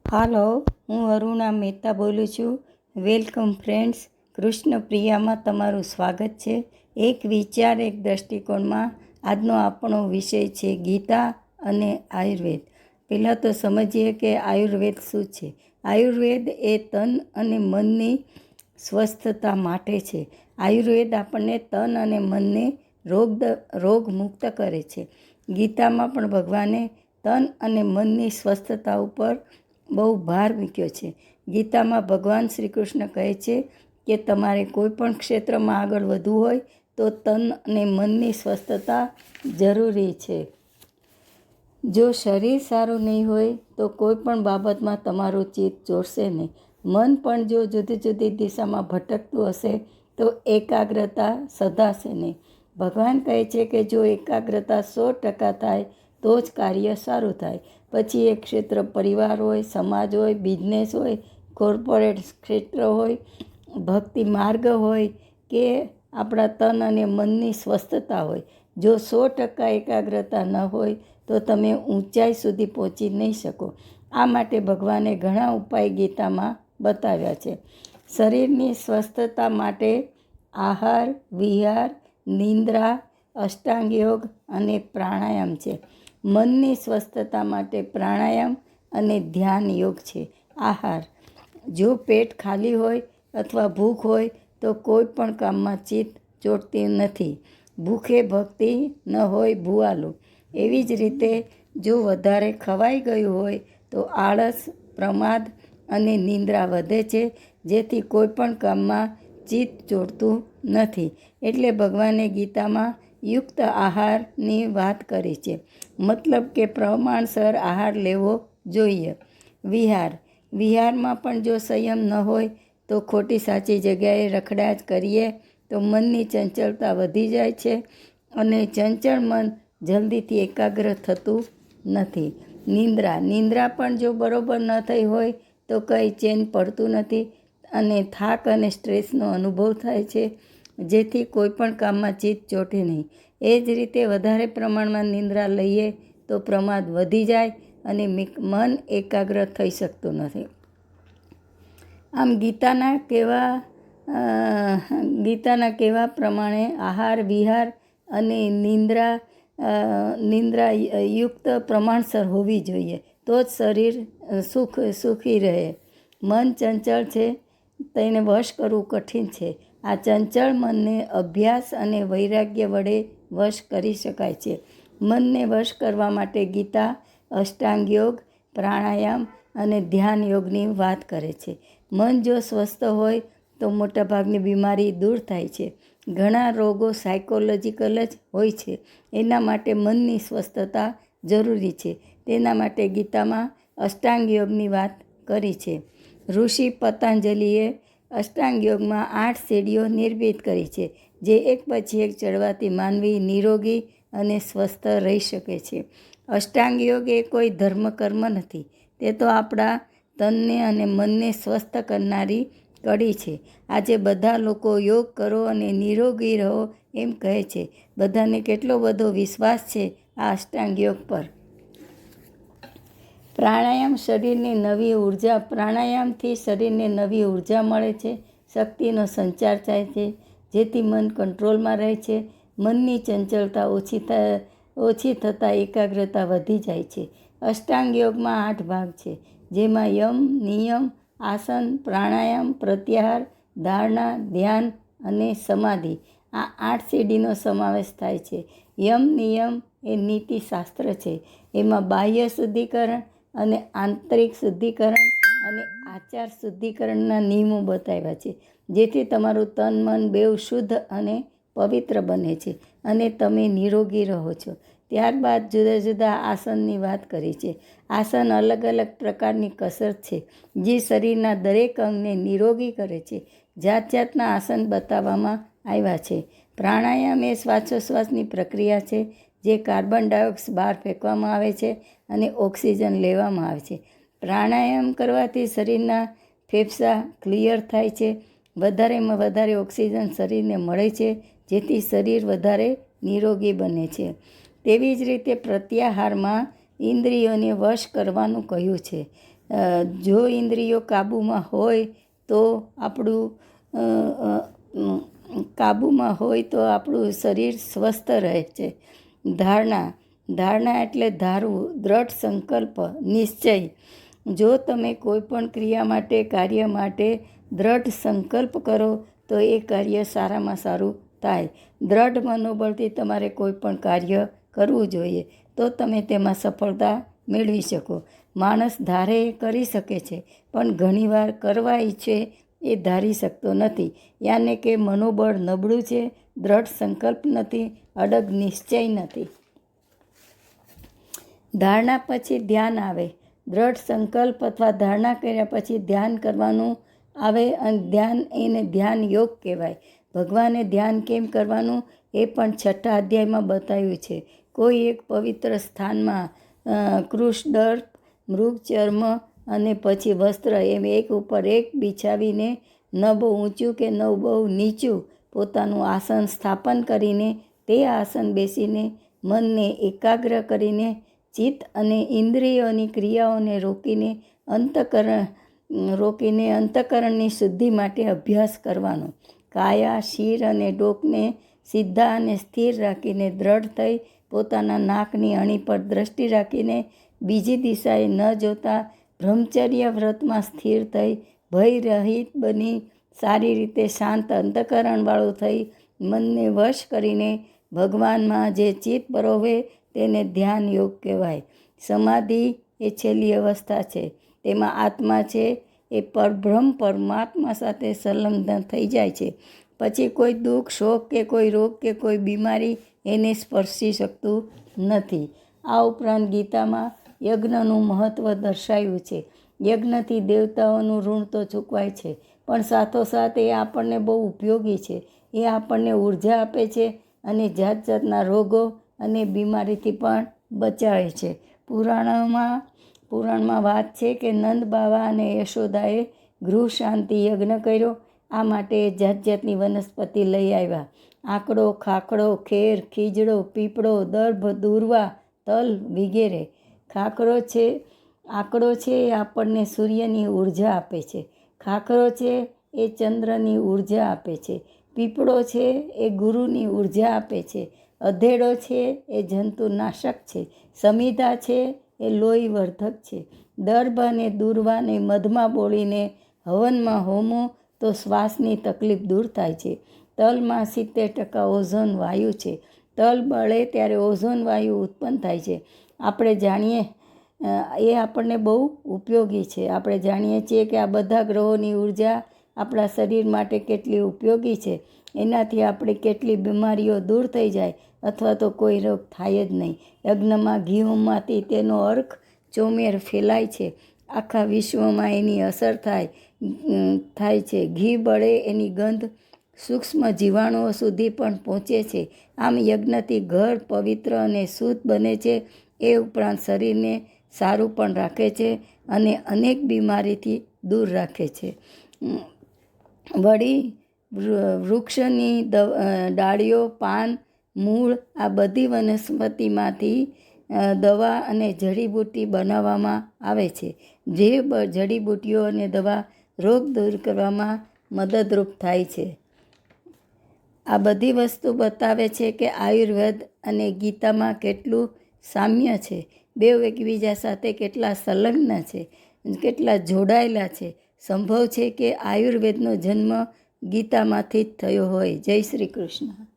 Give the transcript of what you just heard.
હાલો, હું અરુણા મહેતા બોલું છું. Welcome friends. કૃષ્ણ પ્રિયામાં તમારું સ્વાગત છે. એક વિચાર એક દૃષ્ટિકોણમાં આજનો આપણો વિષય છે ગીતા અને આયુર્વેદ. પહેલાં તો સમજીએ કે આયુર્વેદ શું છે. આયુર્વેદ એ તન અને મનની સ્વસ્થતા માટે છે. આયુર્વેદ આપણને તન અને મનને રોગમુક્ત કરે છે. ગીતામાં પણ ભગવાને તન અને મનની સ્વસ્થતા ઉપર બહુ ભાર મૂક્યો છે. ગીતામાં ભગવાન શ્રી કૃષ્ણ કહે છે કે તમારે કોઈ પણ ક્ષેત્રમાં આગળ વધવું હોય તો તન અને મનની સ્વસ્થતા જરૂરી છે. જો શરીર સારું નહીં હોય તો કોઈ પણ બાબતમાં તમારું ચિત્ત ચોરશે નહીં. મન પણ જો જુદી જુદી દિશામાં ભટકતું હશે તો એકાગ્રતા સધાશે નહીં. ભગવાન કહે છે કે જો એકાગ્રતા 100% થાય તો જ કાર્ય સારું થાય. પછી એ ક્ષેત્ર પરિવાર હોય, સમાજ હોય, બિઝનેસ હોય, કોર્પોરેટ ક્ષેત્ર હોય, ભક્તિ માર્ગ હોય કે આપણા તન અને મનની સ્વસ્થતા હોય. જો 100% એકાગ્રતા ન હોય તો તમે ઊંચાઈ સુધી પહોંચી નહીં શકો. આ માટે ભગવાને ઘણા ઉપાય ગીતામાં બતાવ્યા છે. શરીરની સ્વસ્થતા માટે આહાર, વિહાર, નિંદ્રા, અષ્ટાંગ યોગ અને પ્રાણાયામ છે. મનની સ્વસ્થતા માટે પ્રાણાયામ અને ધ્યાન યોગ છે. આહાર, જો પેટ ખાલી હોય અથવા ભૂખ હોય તો કોઈ પણ કામમાં ચિત્ત ચોંટતી નથી. ભૂખે ભક્તિ ન હોય ભૂઆલું. એવી જ રીતે જો વધારે ખવાઈ ગયું હોય તો આળસ, પ્રમાદ અને નિંદ્રા વધે છે, જેથી કોઈ પણ કામમાં ચિત્ત ચોંટતું નથી. એટલે ભગવાને ગીતામાં યુક્ત આહારની વાત કરી છે. મતલબ કે પ્રમાણસર આહાર લેવો જોઈએ. વિહારમાં પણ જો સંયમ ન હોય તો ખોટી સાચી જગ્યાએ રખડ્યા જ કરીએ તો મનની ચંચળતા વધી જાય છે અને ચંચળ મન જલ્દીથી એકાગ્ર થતું નથી. નિંદ્રા પણ જો બરોબર ન થઈ હોય તો કંઈ ચેન પડતું નથી અને થાક અને સ્ટ્રેસનો અનુભવ થાય છે, જેથી કોઈ પણ કામમાં ચિત્ત ચોંટે નહીં. એ જ રીતે વધારે પ્રમાણમાં નિંદ્રા લઈએ તો પ્રમાદ વધી જાય અને મન એકાગ્ર થઈ શકતું નથી. આમ ગીતાના કહેવા પ્રમાણે આહાર, વિહાર અને નિંદ્રા યુક્ત પ્રમાણસર હોવી જોઈએ, તો જ શરીર સુખી રહે. મન ચંચળ છે, તેને વશ કરવું કઠિન છે. આ ચંચળ મનને અભ્યાસ અને વૈરાગ્ય વડે વશ કરી શકાય છે. મનને વશ કરવા માટે ગીતા અષ્ટાંગ યોગ, પ્રાણાયામ અને ધ્યાન યોગની વાત કરે છે. મન જો સ્વસ્થ હોય તો મોટાભાગની બીમારી દૂર થાય છે. ઘણા રોગો સાયકોલોજીકલ જ હોય છે. એના માટે મનની સ્વસ્થતા જરૂરી છે. તેના માટે ગીતામાં અષ્ટાંગ યોગની વાત કરી છે. ઋષિ પતંજલિએ અષ્ટાંગ યોગમાં 8 સીડીઓ નિર્મિત કરી છે, જે એક પછી એક ચડવાથી માનવી નિરોગી અને સ્વસ્થ રહી શકે છે. અષ્ટાંગ યોગ એ કોઈ ધર્મકર્મ નથી, તે તો આપણા તનને અને મનને સ્વસ્થ કરનારી કડી છે. આજે બધા લોકો યોગ કરો અને નિરોગી રહો એમ કહે છે. બધાને કેટલો બધો વિશ્વાસ છે આ અષ્ટાંગ યોગ પર. પ્રાણાયામથી શરીરને નવી ઉર્જા મળે છે, શક્તિનો સંચાર થાય છે, જેથી મન કંટ્રોલમાં રહે છે. મનની ચંચળતા ઓછી થતાં એકાગ્રતા વધી જાય છે. અષ્ટાંગ યોગમાં 8 ભાગ છે, જેમાં યમ, નિયમ, આસન, પ્રાણાયામ, પ્રત્યાહાર, ધારણા, ધ્યાન અને સમાધિ આ 8 સીડીનો સમાવેશ થાય છે. યમ નિયમ એ નીતિશાસ્ત્ર છે. એમાં બાહ્ય શુદ્ધિકરણ અને આંતરિક શુદ્ધિકરણ અને આચાર શુદ્ધિકરણના નિયમો બતાવ્યા છે, જેથી તમારું તન મન બેઉ શુદ્ધ અને પવિત્ર બને છે અને તમે નિરોગી રહો છો. ત્યારબાદ જુદા જુદા આસનની વાત કરી છે. આસન અલગ અલગ પ્રકારની કસરત છે, જે શરીરના દરેક અંગને નિરોગી કરે છે. જાતના આસન બતાવવામાં આવ્યા છે. પ્રાણાયામ એ શ્વાસોશ્વાસની પ્રક્રિયા છે, જે કાર્બન ડાયોક્સાઇડ બહાર ફેંકવામાં આવે છે અને ઓક્સિજન લેવામાં આવે છે. પ્રાણાયામ કરવાથી શરીરના ફેફસા ક્લિયર થાય છે, વધારેમાં વધારે ઓક્સિજન શરીરને મળે છે, જેથી શરીર વધારે નિરોગી બને છે. તેવી જ રીતે પ્રત્યાહારમાં ઇન્દ્રિયોને વશ કરવાનું કહ્યું છે. જો ઇન્દ્રિયો કાબૂમાં હોય તો આપણું શરીર સ્વસ્થ રહે છે. ધારણા એટલે ધારવું, દ્રઢ સંકલ્પ, નિશ્ચય. જો તમે કોઈ પણ કાર્ય માટે દ્રઢ સંકલ્પ કરો તો એ કાર્ય સારામાં સારું થાય. દ્રઢ મનોબળથી તમારે કોઈ પણ કાર્ય કરવું જોઈએ તો તમે તેમાં સફળતા મેળવી શકો. માણસ ધારે એ કરી શકે છે, પણ ઘણીવાર કરવા ઈચ્છે એ ધારી શકતો નથી. યાને કે મનોબળ નબળું છે, દ્રઢ સંકલ્પ નથી, અડગ નિશ્ચય નથી. ધારણા પછી ધ્યાન આવે. દ્રઢ સંકલ્પ અથવા ધારણા કર્યા પછી ધ્યાન કરવાનું આવે અને ધ્યાન યોગ કહેવાય. ભગવાને ધ્યાન કેમ કરવાનું એ પણ 6થા અધ્યાયમાં બતાવ્યું છે. કોઈ એક પવિત્ર સ્થાનમાં કૃષ્ણ, મૃગચર્મ અને પછી વસ્ત્ર એમ એક ઉપર એક બિછાવીને ન બહુ ઊંચું કે ન બહુ નીચું પોતાનું આસન સ્થાપન કરીને તે આસન બેસીને મનને એકાગ્ર કરીને ચિત્ત અને ઇન્દ્રિયોની ક્રિયાઓને રોકીને અંતઃકરણની શુદ્ધિ માટે અભ્યાસ કરવાનો. કાયા, શિર અને ડોકને સીધા અને સ્થિર રાખીને દ્રઢ થઈ પોતાના નાકની અણી પર દ્રષ્ટિ રાખીને બીજી દિશાએ ન જોતા બ્રહ્મચર્ય વ્રતમાં સ્થિર થઈ ભય રહિત બની સારી રીતે શાંત અંતઃકરણવાળું થઈ મનને વશ કરીને ભગવાનમાં જે ચિત્ત પરોવે તેને ધ્યાન યોગ કહેવાય. સમાધિ એ છેલ્લી અવસ્થા છે. તેમાં આત્મા છે એ પરબ્રહ્મ પરમાત્મા સાથે સંલગ્ન થઈ જાય છે. પછી કોઈ દુઃખ, શોક કે કોઈ રોગ કે કોઈ બીમારી એને સ્પર્શી શકતું નથી. આ ઉપરાંત ગીતામાં યજ્ઞનું મહત્ત્વ દર્શાવ્યું છે. યજ્ઞથી દેવતાઓનું ઋણ તો ચૂકવાય છે, પણ સાથોસાથ એ આપણને બહુ ઉપયોગી છે. એ આપણને ઉર્જા આપે છે અને જાત જાતના રોગો અને બીમારીથી પણ બચાવે છે. પુરાણમાં વાત છે કે નંદ બાવા અને યશોદાએ ગૃહ શાંતિ યજ્ઞ કર્યો. આ માટે જાત જાતની વનસ્પતિ લઈ આવ્યા. આંકડો, ખાખડો, ખેર, ખીજડો, પીપળો, દર્ભ, દૂર્વા, તલ વગેરે. આંકડો છે એ આપણને સૂર્યની ઉર્જા આપે છે. ખાખરો છે એ ચંદ્રની ઉર્જા આપે છે. પીપળો છે એ ગુરુની ઉર્જા આપે છે. અધેડો છે એ જંતુનાશક છે. સમિધા છે એ લોહીવર્ધક છે. દર્ભ અને દૂર્વાને મધમાં બોળીને હવનમાં હોમો તો શ્વાસની તકલીફ દૂર થાય છે. તલમાં 70% ઓઝોન વાયુ છે. તલ બળે ત્યારે ઓઝોન વાયુ ઉત્પન્ન થાય છે. આપણે જાણીએ એ આપણને બહુ ઉપયોગી છે. આપણે જાણીએ છીએ કે આ બધા ગ્રહોની ઉર્જા આપણા શરીર માટે કેટલી ઉપયોગી છે. એનાથી આપણી કેટલી બીમારીઓ દૂર થઈ જાય અથવા તો કોઈ રોગ થાય જ નહીં. યજ્ઞમાં ઘીમાંથી તેનો અર્ક ચોમેર ફેલાય છે. આખા વિશ્વમાં એની અસર થાય છે. ઘી બળે એની ગંધ સૂક્ષ્મ જીવાણુઓ સુધી પણ પહોંચે છે. આમ યજ્ઞથી ઘર પવિત્ર અને શુદ્ધ બને છે. એ ઉપરાંત શરીરને સારું પણ રાખે છે અને અનેક બીમારીથી દૂર રાખે છે. વળી વૃક્ષની ડાળીઓ, પાન, મૂળ આ બધી વનસ્પતિમાંથી દવા અને જડીબુટ્ટી બનાવવામાં આવે છે. જે જડીબુટ્ટીઓ અને દવા રોગ દૂર કરવામાં મદદરૂપ થાય છે. આ બધી વસ્તુ બતાવે છે કે આયુર્વેદ અને ગીતામાં કેટલું સામ્ય છે. બેઉ એકબીજા સાથે કેટલા સંલગ્ન છે, કેટલા જોડાયેલા છે. સંભવ છે કે આયુર્વેદનો જન્મ ગીતામાંથી જ થયો હોય. જય શ્રી કૃષ્ણ.